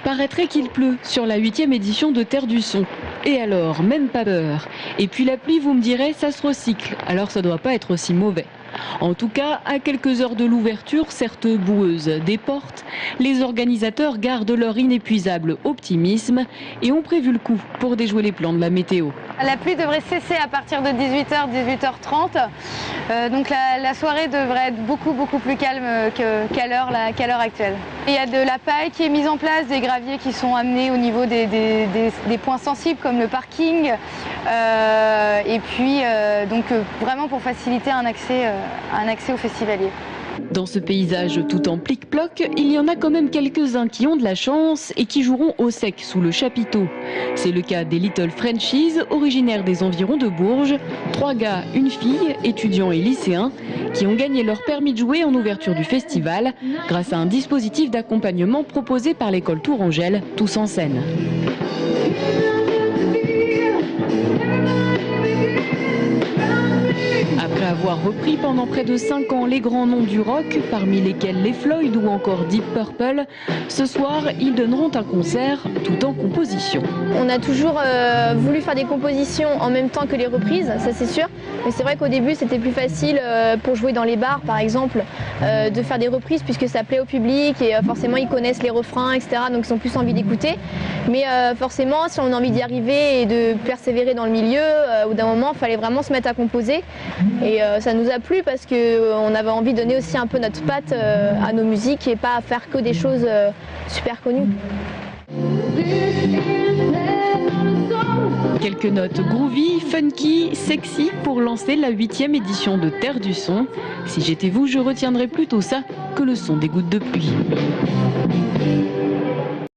Paraîtrait qu'il pleut sur la 8e édition de Terre du Son. Et alors, même pas peur. Et puis la pluie, vous me direz, ça se recycle, alors ça doit pas être aussi mauvais. En tout cas, à quelques heures de l'ouverture, certes boueuse des portes, les organisateurs gardent leur inépuisable optimisme et ont prévu le coup pour déjouer les plans de la météo. La pluie devrait cesser à partir de 18h, 18h30. Donc la soirée devrait être beaucoup plus calme qu'à l'heure actuelle. Il y a de la paille qui est mise en place, des graviers qui sont amenés au niveau des points sensibles comme le parking. Et puis donc vraiment pour faciliter un accès aux festivaliers. Dans ce paysage tout en plic-ploc, il y en a quand même quelques-uns qui ont de la chance et qui joueront au sec sous le chapiteau. C'est le cas des Little Frenchies, originaires des environs de Bourges. 3 gars, une fille, étudiants et lycéens, qui ont gagné leur permis de jouer en ouverture du festival grâce à un dispositif d'accompagnement proposé par l'école Tourangelle, Tous en scène. Après avoir repris pendant près de 5 ans les grands noms du rock, parmi lesquels les Floyd ou encore Deep Purple, ce soir, ils donneront un concert tout en composition. On a toujours voulu faire des compositions en même temps que les reprises, ça c'est sûr. Mais c'est vrai qu'au début, c'était plus facile pour jouer dans les bars, par exemple, de faire des reprises puisque ça plaît au public et forcément ils connaissent les refrains, etc. Donc ils ont plus envie d'écouter. Mais forcément, si on a envie d'y arriver et de persévérer dans le milieu, au bout d'un moment, il fallait vraiment se mettre à composer. Et ça nous a plu parce qu'on avait envie de donner aussi un peu notre patte à nos musiques et pas faire que des choses super connues. Quelques notes groovy, funky, sexy pour lancer la 8e édition de Terre du Son. Si j'étais vous, je retiendrais plutôt ça que le son des gouttes de pluie.